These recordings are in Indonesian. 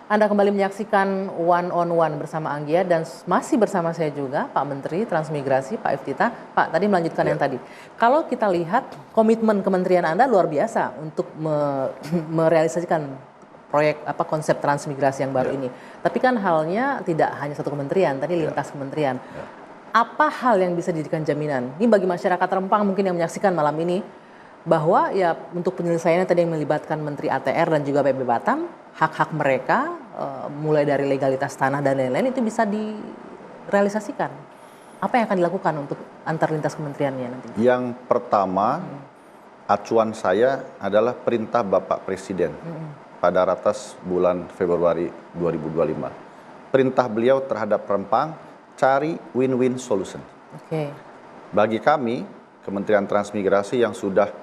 Anda kembali menyaksikan One on One bersama Anggia dan masih bersama saya juga Pak Menteri Transmigrasi Pak Iftitah. Pak, tadi melanjutkan yang tadi. Kalau kita lihat komitmen kementerian Anda luar biasa untuk merealisasikan proyek konsep transmigrasi yang baru ini. Tapi kan halnya tidak hanya satu kementerian, tadi lintas kementerian. Apa hal yang bisa dijadikan jaminan? Ini bagi masyarakat Rempang mungkin yang menyaksikan malam ini bahwa ya untuk penyelesaiannya tadi yang melibatkan Menteri ATR dan juga PB Batam, hak-hak mereka mulai dari legalitas tanah dan lain-lain itu bisa direalisasikan. Apa yang akan dilakukan untuk antar lintas kementeriannya nanti? Yang pertama, acuan saya adalah perintah Bapak Presiden pada ratas bulan Februari 2025. Perintah beliau terhadap Rempang, cari win-win solution. Bagi kami, Kementerian Transmigrasi yang sudah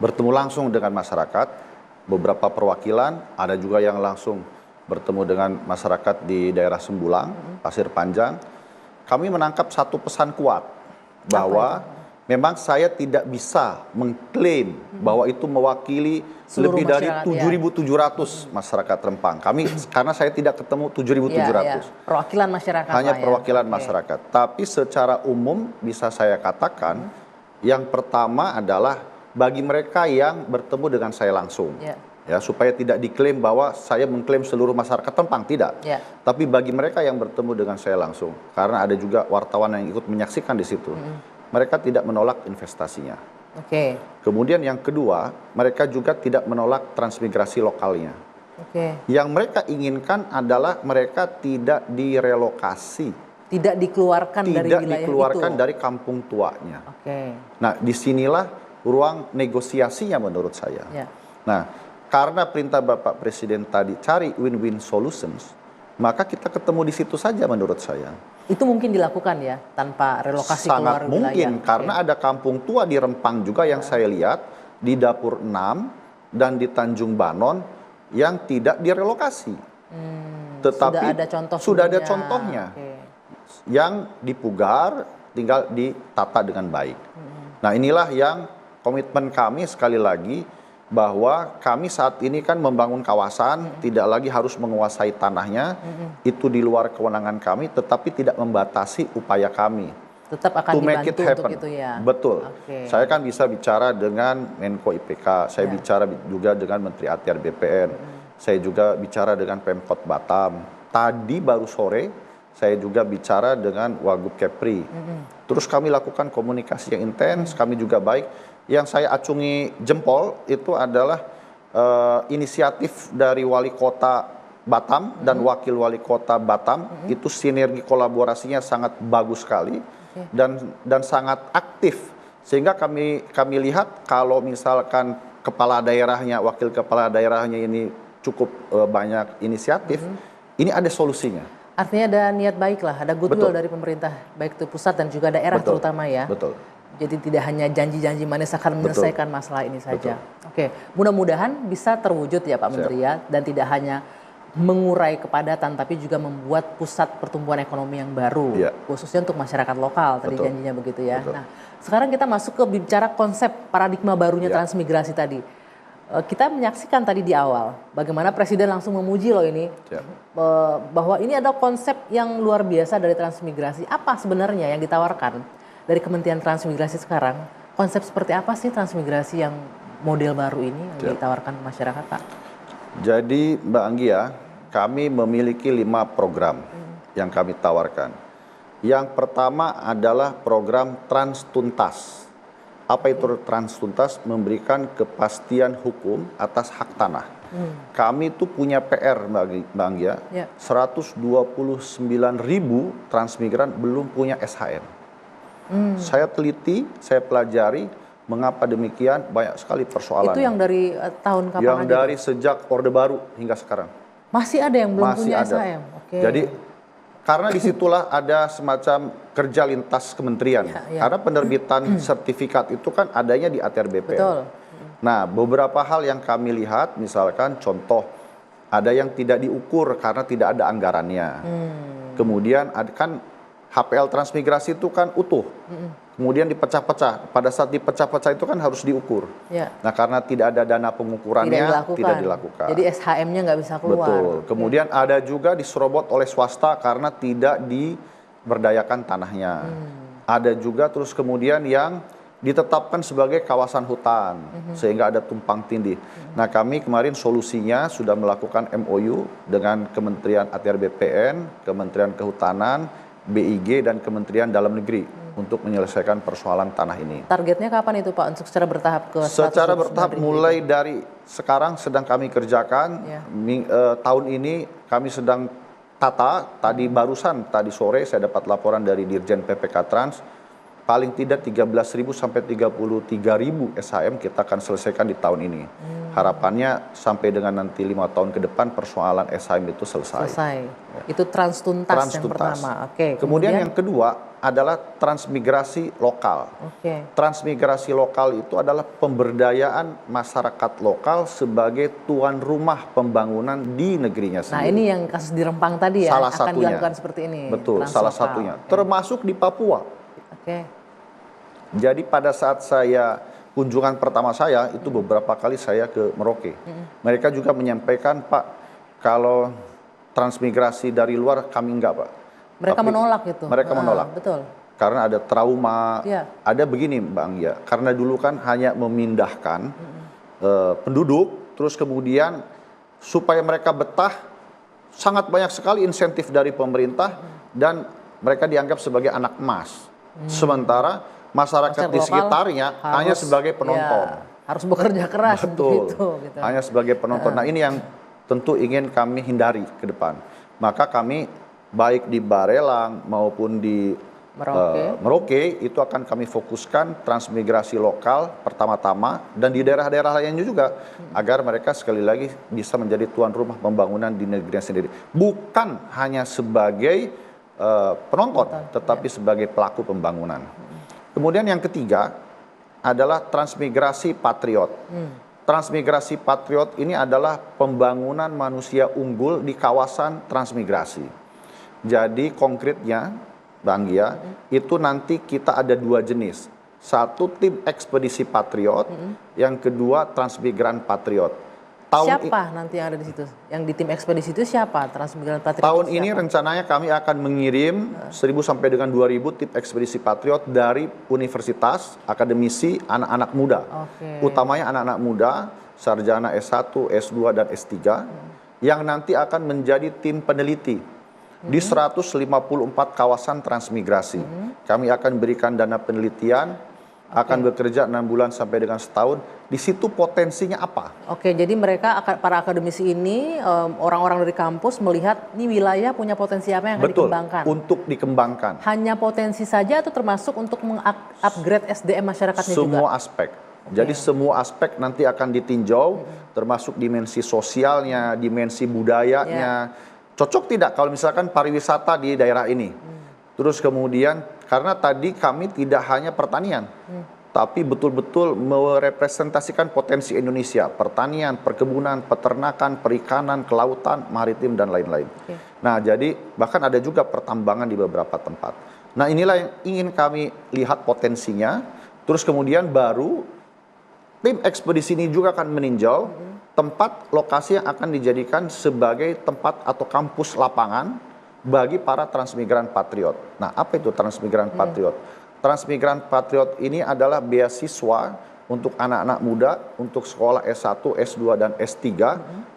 bertemu langsung dengan masyarakat, beberapa perwakilan, ada juga yang langsung bertemu dengan masyarakat di daerah Sembulang, Pasir Panjang. Kami menangkap satu pesan kuat bahwa memang saya tidak bisa mengklaim bahwa itu mewakili seluruh lebih dari 7.700 masyarakat Rempang. Karena saya tidak ketemu 7.700. Perwakilan masyarakat. Hanya perwakilan masyarakat. Tapi secara umum bisa saya katakan yang pertama adalah bagi mereka yang bertemu dengan saya langsung, ya supaya tidak diklaim bahwa saya mengklaim seluruh masyarakat Rempang, tidak. Tapi bagi mereka yang bertemu dengan saya langsung, karena ada juga wartawan yang ikut menyaksikan di situ, mereka tidak menolak investasinya. Kemudian yang kedua, mereka juga tidak menolak transmigrasi lokalnya. Yang mereka inginkan adalah mereka tidak direlokasi, tidak dikeluarkan dari wilayah dikeluarkan itu. dari kampung tuanya. Nah, disinilah ruang negosiasinya menurut saya. Nah, karena perintah Bapak Presiden tadi cari win-win solutions, maka kita ketemu di situ saja menurut saya. Itu mungkin dilakukan ya, tanpa relokasi sangat keluar mungkin, wilayah. Karena ada kampung tua di Rempang juga yang saya lihat, di Dapur 6 dan di Tanjung Banon yang tidak direlokasi. Tetapi sudah ada contohnya. Yang dipugar, tinggal ditata dengan baik. Nah, inilah yang komitmen kami sekali lagi, bahwa kami saat ini kan membangun kawasan, tidak lagi harus menguasai tanahnya, itu di luar kewenangan kami, tetapi tidak membatasi upaya kami. Tetap akan to make it happen. Untuk itu ya. Betul. Saya kan bisa bicara dengan Menko IPK, saya bicara juga dengan Menteri ATR BPN, saya juga bicara dengan Pemkot Batam. Tadi baru sore, saya juga bicara dengan Wagub Kepri. Terus kami lakukan komunikasi yang intens, kami juga baik. Yang saya acungi jempol itu adalah inisiatif dari Wali Kota Batam dan Wakil Wali Kota Batam. Itu sinergi kolaborasinya sangat bagus sekali dan sangat aktif. Sehingga kami lihat kalau misalkan kepala daerahnya, wakil kepala daerahnya ini cukup banyak inisiatif, ini ada solusinya. Artinya ada niat baik lah, ada goodwill dari pemerintah, baik itu pusat dan juga daerah terutama ya. Jadi tidak hanya janji-janji manis akan menyelesaikan masalah ini saja. Mudah-mudahan bisa terwujud ya Pak Menteri ya, dan tidak hanya mengurai kepadatan tapi juga membuat pusat pertumbuhan ekonomi yang baru, khususnya untuk masyarakat lokal, tadi janjinya begitu ya. Nah, sekarang kita masuk ke bicara konsep paradigma barunya transmigrasi tadi. Kita menyaksikan tadi di awal bagaimana Presiden langsung memuji loh ini, bahwa ini ada konsep yang luar biasa dari transmigrasi. Apa sebenarnya yang ditawarkan dari Kementerian Transmigrasi sekarang? Konsep seperti apa sih transmigrasi yang model baru ini yang ditawarkan masyarakat, Pak? Jadi Mbak Anggia, kami memiliki 5 program yang kami tawarkan. Yang pertama adalah program Transtuntas. Apa itu Transtuntas? Memberikan kepastian hukum atas hak tanah. Kami itu punya PR Mbak Anggia, 129.000 transmigran belum punya SHM. Saya teliti, saya pelajari, mengapa demikian, banyak sekali persoalan. Itu yang dari tahun kapan? Yang dari sejak Orde Baru hingga sekarang. Masih ada yang belum punya SHM? Jadi karena disitulah ada semacam kerja lintas kementerian. Karena penerbitan sertifikat itu kan adanya di ATR BPN. Nah, beberapa hal yang kami lihat, misalkan contoh, ada yang tidak diukur karena tidak ada anggarannya. Kemudian kan HPL transmigrasi itu kan utuh, kemudian dipecah-pecah. Pada saat dipecah-pecah itu kan harus diukur. Ya. Nah, karena tidak ada dana pengukurannya, tidak dilakukan. Jadi SHM-nya nggak bisa keluar. Betul. Kemudian ada juga diserobot oleh swasta karena tidak diberdayakan tanahnya. Ada juga terus kemudian yang ditetapkan sebagai kawasan hutan, sehingga ada tumpang tindih. Nah, kami kemarin solusinya sudah melakukan MOU dengan Kementerian ATR BPN, Kementerian Kehutanan, BIG, dan Kementerian Dalam Negeri untuk menyelesaikan persoalan tanah ini. Targetnya kapan itu Pak, untuk secara bertahap ke 100? Secara bertahap mulai dari sekarang sedang kami kerjakan, tahun ini kami sedang tata, tadi sore saya dapat laporan dari Dirjen PPK Trans, paling tidak 13.000 sampai 33.000 SHM kita akan selesaikan di tahun ini. Harapannya sampai dengan nanti 5 tahun ke depan persoalan SHM itu selesai. Ya. Itu transtuntas yang pertama. Oke. Kemudian yang kedua adalah transmigrasi lokal. Transmigrasi lokal itu adalah pemberdayaan masyarakat lokal sebagai tuan rumah pembangunan di negerinya sendiri. Nah, ini yang kasus di Rempang tadi ya, salah akan satunya dilakukan seperti ini. Betul, salah satunya. Termasuk di Papua. Jadi pada saat saya kunjungan pertama saya itu beberapa kali saya ke Merauke. Mereka juga menyampaikan, Pak, kalau transmigrasi dari luar kami enggak, Pak. Mereka menolak itu. Mereka menolak. Betul. Karena ada trauma. Ada begini, Bang ya. Karena dulu kan hanya memindahkan penduduk, terus kemudian supaya mereka betah, sangat banyak sekali insentif dari pemerintah dan mereka dianggap sebagai anak emas. Sementara masyarakat di sekitarnya hanya sebagai penonton. Harus bekerja keras. Betul. Gitu. Hanya sebagai penonton. Nah, ini yang tentu ingin kami hindari ke depan. Maka kami baik di Barelang maupun di Merauke itu akan kami fokuskan transmigrasi lokal pertama-tama, dan di daerah-daerah lainnya juga agar mereka sekali lagi bisa menjadi tuan rumah pembangunan di negerinya sendiri. Bukan hanya sebagai penonton, tetapi sebagai pelaku pembangunan. Kemudian yang ketiga adalah transmigrasi patriot. Transmigrasi patriot ini adalah pembangunan manusia unggul di kawasan transmigrasi. Jadi konkretnya, Bang Gia, itu nanti kita ada 2 jenis. Satu tim ekspedisi patriot, yang kedua transmigran patriot. Siapa nanti yang ada di situ? Yang di tim ekspedisi itu siapa? Transmigran Patriot. Tahun ini rencananya kami akan mengirim 1.000 sampai dengan 2.000 tim ekspedisi Patriot dari universitas, akademisi, anak-anak muda. Utamanya anak-anak muda, sarjana S1, S2, dan S3, yang nanti akan menjadi tim peneliti di 154 kawasan transmigrasi. Kami akan berikan dana penelitian, akan bekerja 6 bulan sampai dengan setahun. Di situ potensinya apa? Jadi mereka para akademisi ini, orang-orang dari kampus melihat ini wilayah punya potensi apa yang akan dikembangkan. Untuk dikembangkan. Hanya potensi saja atau termasuk untuk mengupgrade SDM masyarakatnya juga? Semua aspek. Jadi semua aspek nanti akan ditinjau, termasuk dimensi sosialnya, dimensi budayanya. Cocok tidak kalau misalkan pariwisata di daerah ini? Terus kemudian, karena tadi kami tidak hanya pertanian, tapi betul-betul merepresentasikan potensi Indonesia, pertanian, perkebunan, peternakan, perikanan, kelautan, maritim, dan lain-lain. Nah, jadi bahkan ada juga pertambangan di beberapa tempat. Nah, inilah yang ingin kami lihat potensinya. Terus kemudian baru tim ekspedisi ini juga akan meninjau tempat lokasi yang akan dijadikan sebagai tempat atau kampus lapangan bagi para transmigran patriot. Nah, apa itu transmigran patriot? Transmigran patriot ini adalah beasiswa untuk anak-anak muda untuk sekolah S1, S2, dan S3,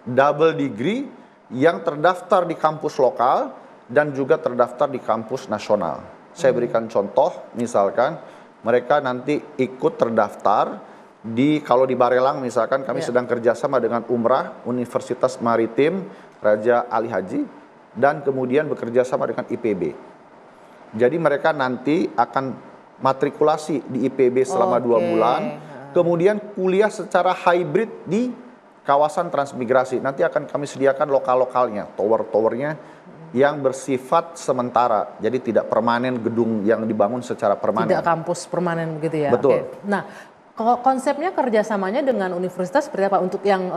double degree yang terdaftar di kampus lokal dan juga terdaftar di kampus nasional. Saya berikan contoh, misalkan mereka nanti ikut terdaftar kalau di Barelang misalkan kami sedang kerjasama dengan Umrah, Universitas Maritim Raja Ali Haji, dan kemudian bekerja sama dengan IPB. Jadi mereka nanti akan matrikulasi di IPB selama 2 bulan, kemudian kuliah secara hybrid di kawasan transmigrasi. Nanti akan kami sediakan lokal-lokalnya, tower-towernya yang bersifat sementara, jadi tidak permanen gedung yang dibangun secara permanen. Tidak kampus permanen begitu ya? Betul. Nah, Konsepnya kerjasamanya dengan universitas seperti apa untuk yang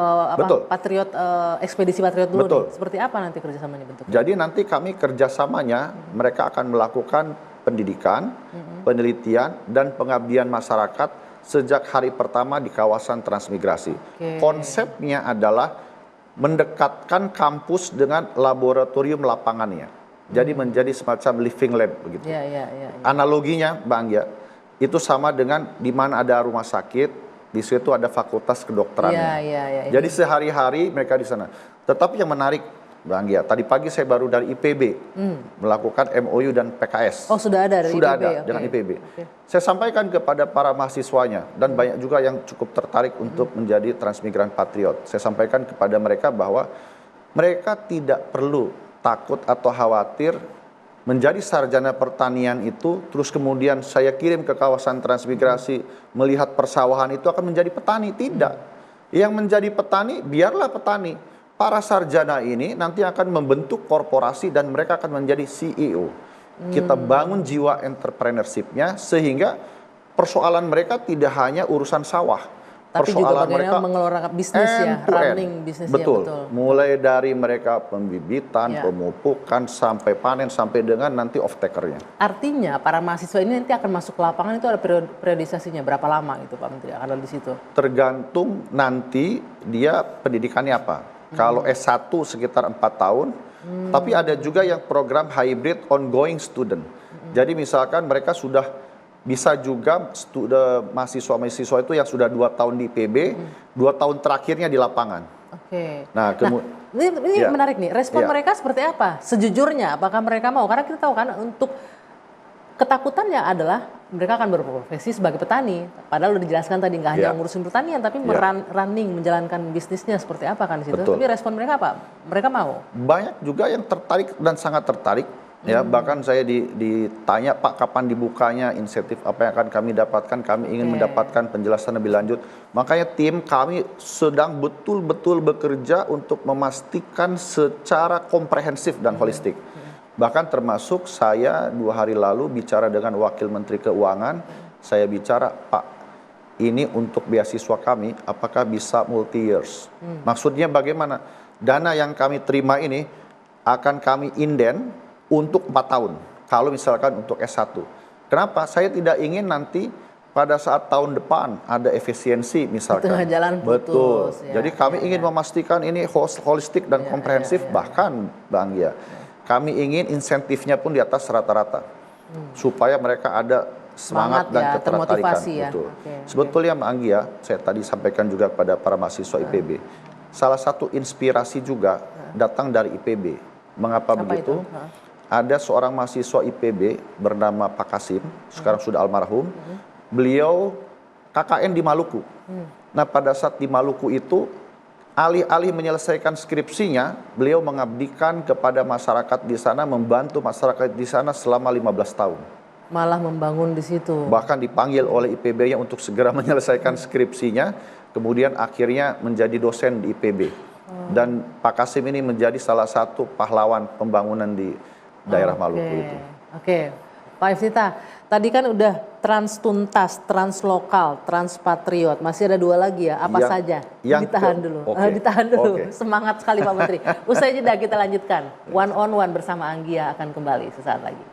Patriot ekspedisi Patriot dulu nih? Seperti apa nanti kerjasamanya bentuknya? Jadi nanti kami kerjasamanya mereka akan melakukan pendidikan, penelitian dan pengabdian masyarakat sejak hari pertama di kawasan transmigrasi. Konsepnya adalah mendekatkan kampus dengan laboratorium lapangannya. Jadi menjadi semacam living lab begitu. Analoginya, Mbak Anggia, itu sama dengan di mana ada rumah sakit, di situ ada fakultas kedokteran. Jadi sehari-hari mereka di sana. Tetapi yang menarik, Mbak Anggia, tadi pagi saya baru dari IPB melakukan MOU dan PKS. Oh, sudah ada dari IPB? Sudah ada dengan IPB. Saya sampaikan kepada para mahasiswanya dan banyak juga yang cukup tertarik untuk menjadi transmigran patriot. Saya sampaikan kepada mereka bahwa mereka tidak perlu takut atau khawatir menjadi sarjana pertanian itu, terus kemudian saya kirim ke kawasan transmigrasi, melihat persawahan itu akan menjadi petani. Tidak. Yang menjadi petani, biarlah petani. Para sarjana ini nanti akan membentuk korporasi dan mereka akan menjadi CEO. Kita bangun jiwa entrepreneurship-nya sehingga persoalan mereka tidak hanya urusan sawah. Tapi juga bagaimana mengelola bisnis ya, running bisnisnya. Betul. Mulai dari mereka pembibitan, pemupukan, sampai panen, sampai dengan nanti off-takernya. Artinya para mahasiswa ini nanti akan masuk ke lapangan itu ada periodisasinya, berapa lama itu Pak Menteri akan ada di situ? Tergantung nanti dia pendidikannya apa. Kalau S1 sekitar 4 tahun, tapi ada juga yang program hybrid ongoing student. Jadi misalkan mereka sudah bisa juga mahasiswa-mahasiswa itu yang sudah 2 tahun di IPB, 2 tahun terakhirnya di lapangan. Nah, ini menarik nih, respon mereka seperti apa? Sejujurnya, apakah mereka mau? Karena kita tahu kan untuk ketakutannya adalah mereka akan berprofesi sebagai petani. Padahal udah dijelaskan tadi nggak hanya ngurusin pertanian, tapi running, menjalankan bisnisnya seperti apa kan di situ. Tapi respon mereka apa? Mereka mau? Banyak juga yang tertarik dan sangat tertarik. Ya, bahkan saya ditanya, Pak, kapan dibukanya, insentif apa yang akan kami dapatkan, kami ingin mendapatkan penjelasan lebih lanjut. Makanya tim kami sedang betul-betul bekerja untuk memastikan secara komprehensif dan holistik. Bahkan termasuk saya 2 hari lalu bicara dengan Wakil Menteri Keuangan, saya bicara, Pak, ini untuk beasiswa kami, apakah bisa multi-years? Maksudnya bagaimana? Dana yang kami terima ini akan kami inden untuk 4 tahun, kalau misalkan untuk S1. Kenapa? Saya tidak ingin nanti pada saat tahun depan ada efisiensi misalkan. Tengah jalan putus. Betul. Jadi kami ingin memastikan ini holistik dan komprehensif. Bahkan, Bang Gia, kami ingin insentifnya pun di atas rata-rata. Supaya mereka ada semangat dan ketertarikan. Betul. Sebetulnya Bang Gia, saya tadi sampaikan juga kepada para mahasiswa IPB. Salah satu inspirasi juga datang dari IPB. Mengapa begitu? Ada seorang mahasiswa IPB bernama Pak Kasim, sekarang sudah almarhum. Beliau KKN di Maluku. Nah, pada saat di Maluku itu, alih-alih menyelesaikan skripsinya, beliau mengabdikan kepada masyarakat di sana, membantu masyarakat di sana selama 15 tahun. Malah membangun di situ. Bahkan dipanggil oleh IPB-nya untuk segera menyelesaikan skripsinya, kemudian akhirnya menjadi dosen di IPB. Dan Pak Kasim ini menjadi salah satu pahlawan pembangunan di daerah Maluku itu. Pak Iftitah, tadi kan udah Transtuntas, Translokal, Transpatriot, masih ada 2 lagi ya, apa saja? Ditahan dulu, ditahan dulu, semangat sekali Pak Menteri. Usai jeda kita lanjutkan, one on one bersama Anggia akan kembali sesaat lagi.